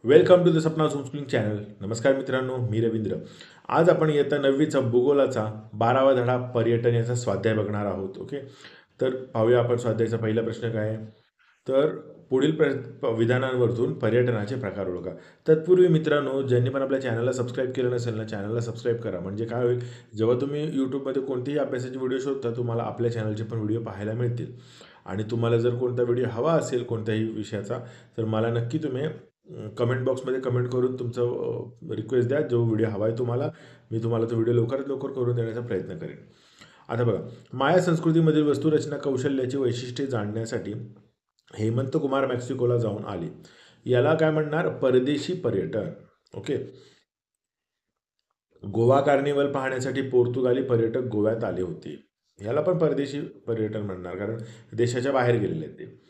Welcome to the Sapna homeschooling channel. नमस्कार मित्रांनो, मी रवींद्र. आज आपण इयत्ता 9वीचा भूगोलाचा 12वा धडा पर्यटन याचा स्वाध्याय बघणार आहोत. ओके, तर पाहूया आपण स्वाध्यायाचा पहिला प्रश्न काय आहे. तर पुढील विधानांवरून पर्यटनाचे प्रकार ओळखा. तत्पूर्वी मित्रांनो, ज्यांनी पण आपल्या चॅनलला सबस्क्राईब केलं नसेल ना, चॅनलला सबस्क्राईब करा. म्हणजे काय होईल, जेव्हा तुम्ही यूट्यूबमध्ये कोणतेही अभ्यासाचे व्हिडिओ शोधता तुम्हाला आपल्या चॅनलचे पण व्हिडिओ पाहायला मिळतील. आणि तुम्हाला जर कोणता व्हिडिओ हवा असेल कोणत्याही विषयाचा, तर मला नक्की तुम्ही कमेंट बॉक्समध्ये कमेंट करून तुमचं रिक्वेस्ट द्या. जो व्हिडिओ हवा आहे तुम्हाला, मी तुम्हाला तो व्हिडिओ लवकरात लवकर करून देण्याचा प्रयत्न करेन. आता बघा, माया संस्कृतीमधील वस्तुरचना कौशल्याची वैशिष्ट्ये जाणण्यासाठी हेमंत कुमार मेक्सिकोला जाऊन आले. याला काय म्हणणार? परदेशी पर्यटन. ओके. गोवा कार्निवल पाहण्यासाठी पोर्तुगाली पर्यटक गोव्यात आले होते. याला पण परदेशी पर्यटन म्हणणार, कारण देशाच्या बाहेर गेलेले आहेत ते.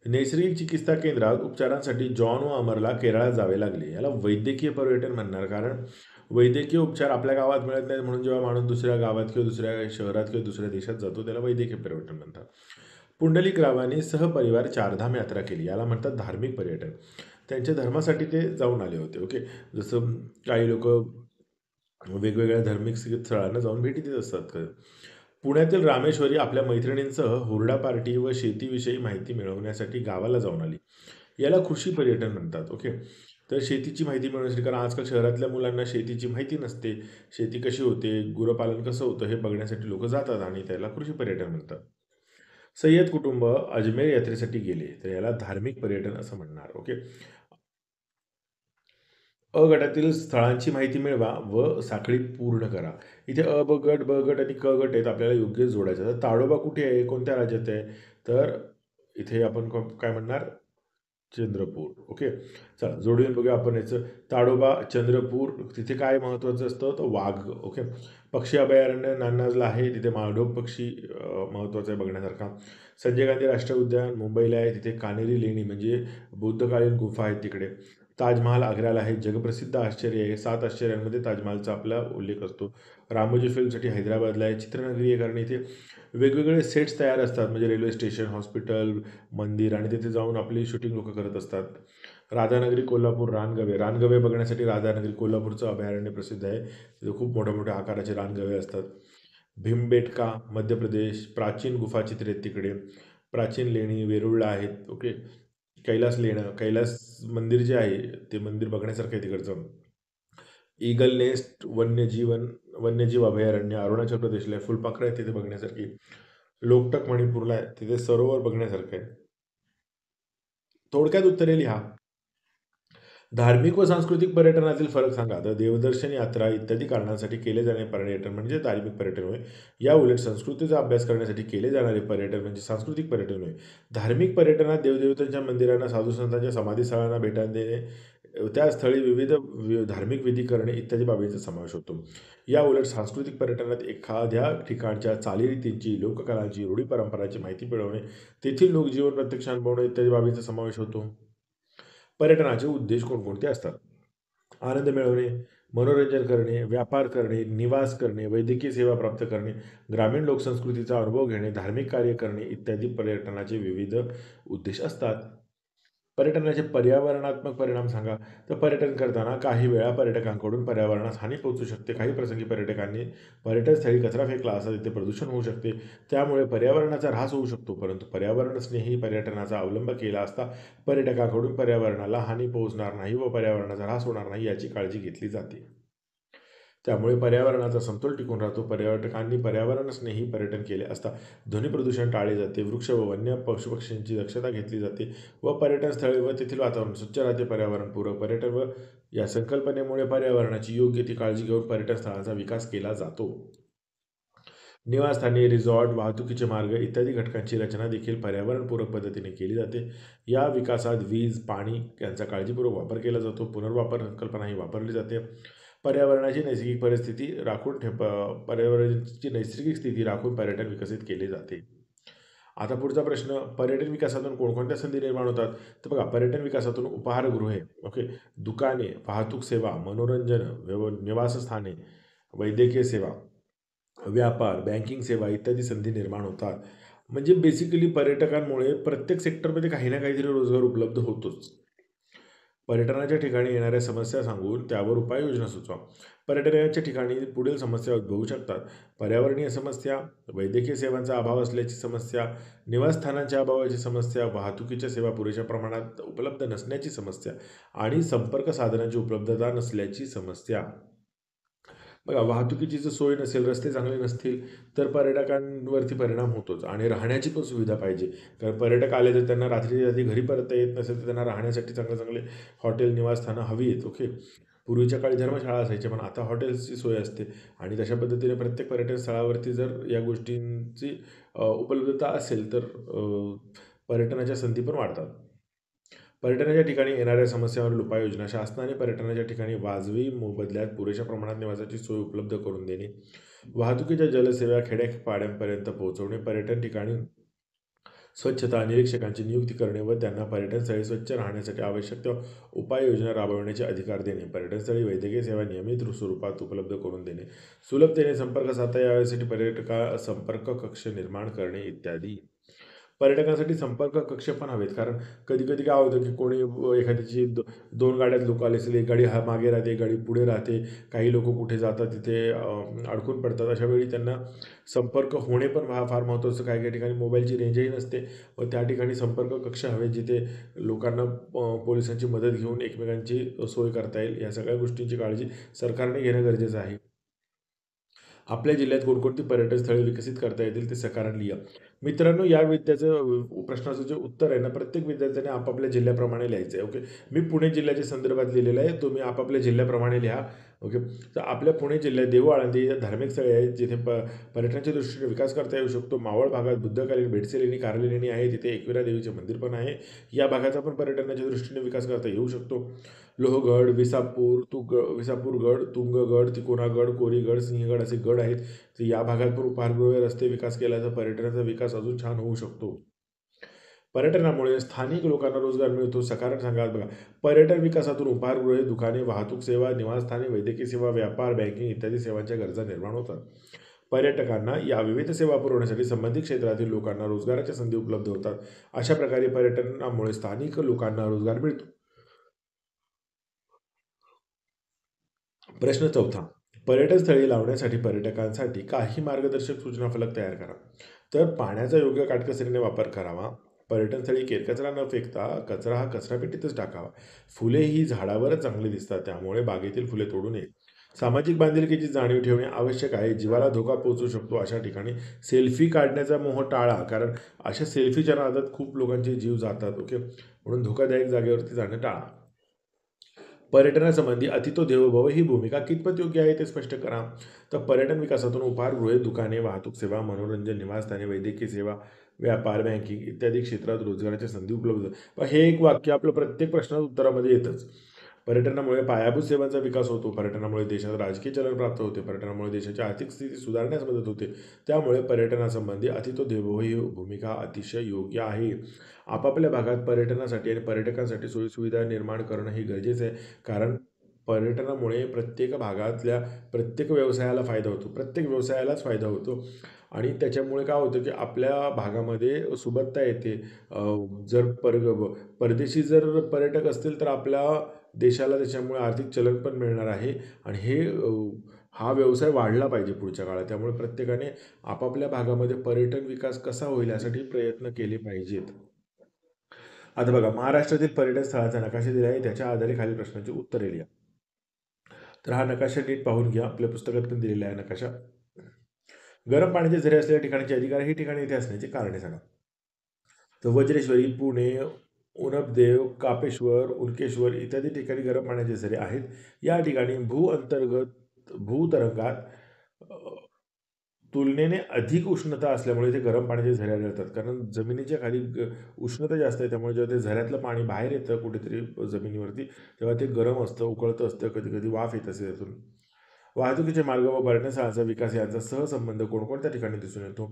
नैसर्गिक चिकित्सा केंद्रात उपचारांसाठी जॉन व अमरला केरळात जावे लागले. याला वैद्यकीय पर्यटन म्हणणार, कारण वैद्यकीय उपचार आपल्या गावात मिळत नाहीत, म्हणून जेव्हा माणूस दुसऱ्या गावात किंवा दुसऱ्या शहरात किंवा दुसऱ्या देशात जातो त्याला वैद्यकीय पर्यटन म्हणतात. पुंडलिक रावांनी सहपरिवार चारधाम यात्रा केली. याला म्हणतात धार्मिक पर्यटन. त्यांच्या धर्मासाठी ते जाऊन आले होते. ओके. जसं काही लोक वेगवेगळ्या धार्मिक स्थळांना जाऊन भेटी देत असतात. पुण्यातील रामेश्वरी आपल्या मैत्रिणींसह हुरडा पार्टी व शेतीविषयी माहिती मिळवण्यासाठी गावाला जाऊन आली. याला कृषी पर्यटन म्हणतात. ओके. तर शेतीची माहिती मिळवण्यासाठी, कारण आजकाल शहरातल्या मुलांना शेतीची माहिती नसते, शेती कशी होते, गुरपालन कसं होतं हे बघण्यासाठी लोक जातात आणि त्याला कृषी पर्यटन म्हणतात. सय्यद कुटुंब अजमेर यात्रेसाठी गेले, तर याला धार्मिक पर्यटन असं म्हणणार. ओके. अ गटातील स्थळांची माहिती मिळवा व साखळी पूर्ण करा. इथे अ ब गट, ब गट आणि क गट आहेत, आपल्याला योग्य जोडायचं. तर ताडोबा कुठे आहे, कोणत्या राज्यात आहे? तर इथे आपण काय म्हणणार? चंद्रपूर. ओके. चला जोडून बघूया आपण याचं. ताडोबा चंद्रपूर. तिथे काय महत्त्वाचं असतं? तर वाघ. ओके. पक्षी अभयारण्य नान्नाजला आहे, तिथे माळढोक पक्षी महत्त्वाचा आहे बघण्यासारखा. संजय गांधी राष्ट्रीय उद्यान मुंबईला आहे, तिथे कानेरी लेणी म्हणजे बुद्धकालीन गुफा आहेत तिकडे. ताजमहाल आग्र्याला आहे, जगप्रसिद्ध आश्चर्य आहे. 7 आश्चर्यांमध्ये ताजमहालचा आपला उल्लेख असतो. रामोजी फिल्मसाठी हैदराबादला आहे. चित्रनगरी आहे, कारण इथे वेगवेगळे सेट्स तयार असतात, म्हणजे रेल्वे स्टेशन, हॉस्पिटल, मंदिर, आणि तिथे जाऊन आपली शूटिंग लोक करत असतात. राधानगरी कोल्हापूर, रानगवे. रानगवे बघण्यासाठी राधानगरी कोल्हापूरचं अभयारण्य प्रसिद्ध आहे. तिथे खूप मोठ्या मोठ्या आकाराचे रानगवे असतात. भीमबेटका मध्य प्रदेश. प्राचीन गुफाचित्रे आहेत तिकडे. प्राचीन लेणी वेरूळला आहेत. ओके. कैलास लेणं, कैलास मंदिर जे आहे ते मंदिर बघण्यासारखं आहे तिकडचं. ईगल नेस्ट वन्यजीव अभयारण्य अरुणाचल प्रदेशला आहे. फुलपाखरं आहे तिथे बघण्यासारखी. लोकटक मणिपूरला आहे, तिथे सरोवर बघण्यासारखं आहे. थोडक्यात उत्तरे लिहा. धार्मिक व सांस्कृतिक पर्यटनातील फरक सांगा. तर देवदर्शन यात्रा इत्यादी कारणांसाठी केले जाणारे पर्यटन म्हणजे धार्मिक पर्यटन होय. या उलट संस्कृतीचा अभ्यास करण्यासाठी केले जाणारे पर्यटन म्हणजे सांस्कृतिक पर्यटन होय. धार्मिक पर्यटनात देवदेवतांच्या मंदिरांना, साधू संतांच्या समाधीस्थळांना भेट देणे, त्या स्थळी विविध धार्मिक विधी करणे इत्यादी बाबींचा समावेश होतो. या उलट सांस्कृतिक पर्यटनात एखाद्या ठिकाणच्या चालीरीतींची, लोककलांची, रूढी परंपरांची माहिती मिळवणे, तेथील लोकजीवन प्रत्यक्ष अनुभवणे इत्यादी बाबींचा समावेश होतो. पर्यटनाचे उद्देश कोणकोणते असतात? आनंद मिळवणे, मनोरंजन करणे, व्यापार करणे, निवास करणे, वैद्यकीय सेवा प्राप्त करणे, ग्रामीण लोकसंस्कृतीचा अनुभव घेणे, धार्मिक कार्य करणे इत्यादी पर्यटनाचे विविध उद्देश असतात. पर्यटनाचे पर्यावरणात्मक परिणाम सांगा. तर पर्यटन करताना काही वेळा पर्यटकांकडून पर्यावरणास हानी पोहोचू शकते. काही प्रसंगी पर्यटकांनी पर्यटनस्थळी कचरा फेकला असता तिथे प्रदूषण होऊ शकते. त्यामुळे पर्यावरणाचा ऱ्हास होऊ शकतो. परंतु पर्यावरणस्नेही पर्यटनाचा अवलंब केला असता पर्यटकांकडून पर्यावरणाला हानी पोहोचणार नाही व पर्यावरणाचा ऱ्हास होणार नाही याची काळजी घेतली जाते. त्यामुळे पर्यावरणाचा समतोल टिकून राहतो. पर्यटकांनी पर्यावरणस्नेही पर्यटन केले असता ध्वनी प्रदूषण टाळले जाते, वृक्ष व वन्य पशुपक्ष्यांची दक्षता घेतली जाते व पर्यटन स्थळे व तेथील वातावरण स्वच्छ राहते. पर्यावरणपूरक पर्यटन व या संकल्पनेमुळे पर्यावरणाची योग्य ती काळजी घेऊन पर्यटन स्थळांचा विकास केला जातो. निवासस्थाने, रिसॉर्ट, वाहतुकीचे मार्ग इत्यादी घटकांची रचना देखील पर्यावरणपूरक पद्धतीने केली जाते. या विकासात वीज, पाणी यांचा काळजीपूर्वक वापर केला जातो. पुनर्वापर संकल्पना ही वापरली जाते. पर्यावरणाची नैसर्गिक परिस्थिती राखून पर्यावरणाची नैसर्गिक स्थिती राखून पर्यटन विकसित केले जाते. आता पुढचा प्रश्न, पर्यटन विकासातून कोणकोणत्या संधी निर्माण होतात? तर बघा, पर्यटन विकासातून उपाहारगृहे, ओके, दुकाने, वाहतूक सेवा, मनोरंजन, निवासस्थाने, वैद्यकीय सेवा, व्यापार, बँकिंग सेवा इत्यादी संधी निर्माण होतात. म्हणजे बेसिकली पर्यटकांमुळे प्रत्येक सेक्टरमध्ये काही ना काहीतरी रोजगार उपलब्ध होतोच. पर्यटनाच्या ठिकाणी येणाऱ्या समस्या सांगून त्यावर उपाययोजना सुचवा. पर्यटनाच्या ठिकाणी पुढील समस्या उद्भवू शकतात: पर्यावरणीय समस्या, वैद्यकीय सेवांचा अभाव असल्याची समस्या, निवासस्थानांच्या अभावाची समस्या, वाहतुकीच्या सेवा पुरेशा प्रमाणात उपलब्ध नसण्याची समस्या आणि संपर्क साधनांची उपलब्धता नसल्याची समस्या. बघा, वाहतुकीची जर सोय नसेल, रस्ते चांगले नसतील, तर पर्यटकांवरती परिणाम होतोच आणि राहण्याची पण सुविधा पाहिजे. कारण पर्यटक आले तर त्यांना रात्रीच्या आधी घरी परतता येत नसेल, तर त्यांना राहण्यासाठी चांगले चांगले हॉटेल, निवासस्थानं हवी आहेत. ओके. पूर्वीच्या काळी धर्मशाळा असायच्या, पण आता हॉटेल्सची सोय असते आणि तशा पद्धतीने प्रत्येक पर्यटन स्थळावरती जर या गोष्टींची उपलब्धता असेल, तर पर्यटनाच्या संधी पण वाढतात. पर्यटनाच्या ठिकाणी येणाऱ्या समस्यांवरील उपाययोजना: शासनाने पर्यटनाच्या ठिकाणी वाजवी मोबदल्यात पुरेशा प्रमाणात निवासाची सोय उपलब्ध करून देणे, वाहतुकीच्या जलसेवा खेड्यापाड्यांपर्यंत पोहोचवणे, पर्यटन ठिकाणी स्वच्छता निरीक्षकांची नियुक्ती करणे व त्यांना पर्यटनस्थळी स्वच्छ राहण्यासाठी आवश्यक त्या उपाययोजना राबविण्याचे अधिकार देणे, पर्यटनस्थळी वैद्यकीय सेवा नियमित स्वरूपात उपलब्ध करून देणे, सुलभतेने संपर्क साधता यासाठी पर्यटका संपर्क कक्ष निर्माण करणे इत्यादी. पर्यटकांसाठी संपर्क कक्ष पण हवेत. कारण कधी-कधी काय होतं, की कोणी एखाद्याची 2 गाड्यात लोकं आले असेल, एक गाडी मागे राहते, एक गाडी पुढे राहते. काही लोकं कुठे जातात तिथे अडकून पडतात. अशा वेळी त्यांना संपर्क होणे पण फार महत्त्वाचं. काही-काही ठिकाणी मोबाईलची रेंजही नसते व त्या ठिकाणी संपर्क कक्ष हवे, जिथे लोकांना पोलिसांची मदत घेऊन एकमेकांची सोय करता येईल. या सगळ्या गोष्टींची काळजी सरकारने घेणं गरजेचं आहे. आपल्या जिल्ह्यात कोणकोणती पर्यटन स्थळे विकसित करता येतील ते साकारण लिहा. मित्रांनो, या विद्याचं प्रश्नाचं जे उत्तर आहे ना, प्रत्येक विद्यार्थ्याने आपापल्या जिल्ह्याप्रमाणे लिहायचं आहे. ओके. मी पुणे जिल्ह्याच्या संदर्भात लिहिलेलं आहे. तुम्ही आपापल्या जिल्ह्याप्रमाणे लिहा. ओके. तर आपल्या पुणे जिल्ह्यात देहू आळंदी या धार्मिक स्थळे आहेत, जिथे पर्यटनाच्या दृष्टीने विकास करता येऊ शकतो. मावळ भागात बुद्धकालीन भेटसेलेनी कार्यालेणी आहे, तिथे एकविरा देवीचे मंदिर पण आहे. या भागाचा पण पर्यटनाच्या दृष्टीने विकास करता येऊ शकतो. लोहगड, विसापूरगड, तुंगगड, तिकोनागड, कोरीगड, सिंहगड असे गड आहेत. तर या भागात पण उपहारगृहे, रस्ते विकास केला तर पर्यटनाचा विकास अजून छान होऊ शकतो. पर्यटनामुळे स्थानिक लोकांना रोजगार मिळतो. सकारात्मक सांगा बघा. पर्यटन विकासातून उपहारगृहे, दुकाने, वाहतूक सेवा, निवासस्थाने, वैद्यकीय सेवा, व्यापार, बँकिंग इत्यादी सेवांच्या गरजा निर्माण होतात. पर्यटकांना या विविध सेवा पुरवण्यासाठी संबंधित क्षेत्रातील लोकांना रोजगाराच्या संधी उपलब्ध होतात. अशा प्रकारे पर्यटनामुळे स्थानिक लोकांना रोजगार मिळतो. प्रश्न 4. पर्यटन स्थळी लावण्यासाठी पर्यटकांसाठी काही मार्गदर्शक सूचना फलक तयार करा. तर पाण्याचा योग्य काटकसरीने वापर करावा. पर्यटनस्थळी केरकचरा न फेकता कचरा हा कचरापेटीतच टाकावा. फुले ही झाडावरच चांगली दिसतात, त्यामुळे बागेतील फुले तोडू नये. सामाजिक बांधिलकीची जाणीव ठेवणे आवश्यक आहे. जीवाला धोका पोहोचू शकतो अशा ठिकाणी सेल्फी काढण्याचा मोह टाळा. कारण अशा सेल्फीच्या नादात खूप लोकांचे जीव जातात. ओके. म्हणून धोकादायक जागेवरती जाणं टाळा. पर्यटनासंबंधी "अतिथो देवो भव" ही भूमिका कितपत योग्य आहे ते स्पष्ट करा. तर पर्यटन विकासातून उपहारगृहे, दुकाने, वाहतूक सेवा, मनोरंजन, निवासस्थाने, वैद्यकीय सेवा, व्यापार, बँकिंग इत्यादी क्षेत्रात रोजगाराच्या संधी उपलब्ध. पण हे एक वाक्य आपलं प्रत्येक प्रश्नाच्या उत्तरामध्ये येतंच. पर्यटनामुळे पायाभूत सेवांचा विकास होतो. पर्यटनामुळे देशात राजकीय चलन प्राप्त होते. पर्यटनामुळे देशाची आर्थिक स्थिती सुधारण्यास मदत होते. त्यामुळे पर्यटनासंबंधी "अतिथो देवो" ही भूमिका अतिशय योग्य आहे. आपापल्या भागात पर्यटनासाठी आणि पर्यटकांसाठी सोयीसुविधा निर्माण करणं हे गरजेचं आहे. कारण पर्यटनामुळे प्रत्येक भागातल्या प्रत्येक व्यवसायाला फायदा होतो. प्रत्येक व्यवसायालाच फायदा होतो आणि त्याच्यामुळे काय होतं, की आपल्या भागामध्ये सुबत्ता येते. अ, जर परदेशी जर पर्यटक असतील, तर आपल्या देशाला त्याच्यामुळे आर्थिक चलन पण मिळणार आहे आणि हा व्यवसाय वाढला पाहिजे पुढच्या काळात. त्यामुळे प्रत्येकाने आपापल्या भागामध्ये पर्यटन विकास कसा होईल यासाठी प्रयत्न केले पाहिजेत. आता बघा, महाराष्ट्रातील पर्यटन स्थळाचा नकाशा दिला आहे. त्याच्या आधारे खालील प्रश्नांची उत्तरे लिहा. तर हा नकाशा नीट पाहून घ्या. आपल्या पुस्तकात पण दिलेला आहे नकाशा. गरम पाण्याचे झरे असलेल्या ठिकाणचे अधिकारी ही ठिकाणी इथे असण्याची कारणे सांगा. तर वज्रेश्वरी, पुणे, उनपदेव, कापेश्वर, उल्केश्वर इत्यादी ठिकाणी गरम पाण्याचे झरे आहेत. या ठिकाणी भूतरंगात अ, तुलनेने अधिक उष्णता असल्यामुळे इथे गरम पाण्याचे झरे आढळतात. कारण जमिनीच्या खाली उष्णता जास्त आहे, त्यामुळे जेव्हा ते झऱ्यातलं पाणी बाहेर येतं कुठेतरी जमिनीवरती, तेव्हा ते गरम असतं, उकळतं असतं, कधी-कधी वाफ येत असते त्यातून. वाहतुकीचे मार्ग व पर्यटन स्थळांचा विकास यांचा सहसंबंध कोणकोणत्या ठिकाणी दिसून येतो?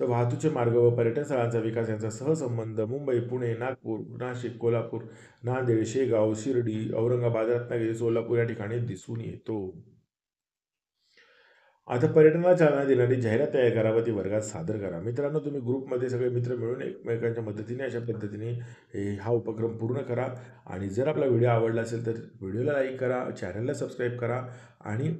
तर वाहतूकचे मार्ग व पर्यटन स्थळांचा विकास यांचा सहसंबंध मुंबई, पुणे, नागपूर, नाशिक, कोल्हापूर, नांदेड, शेगाव, शिर्डी, औरंगाबाद, रत्नागिरी, सोलापूर या ठिकाणी दिसून येतो. आता पर्यटनाला चालना देणारी जाहिरात तयार करा व ती वर्गात सादर करा. मित्रांनो, तुम्ही ग्रुपमध्ये सगळे मित्र मिळून एकमेकांच्या मदतीने अशा पद्धतीने हा उपक्रम पूर्ण करा. आणि जर आपला व्हिडिओ आवडला असेल तर व्हिडिओला लाईक करा, चॅनलला सबस्क्राईब करा. आणि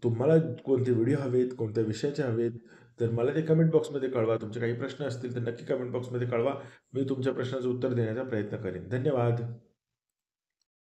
तुम्हाला कोणते व्हिडिओ हवेत, कोणत्या विषयाचे हवेत, तर मला ते कमेंट बॉक्समध्ये कळवा. तुमचे काही प्रश्न असतील तर नक्की कमेंट बॉक्समध्ये कळवा. मी तुमच्या प्रश्नाचं उत्तर देण्याचा प्रयत्न करेन. धन्यवाद.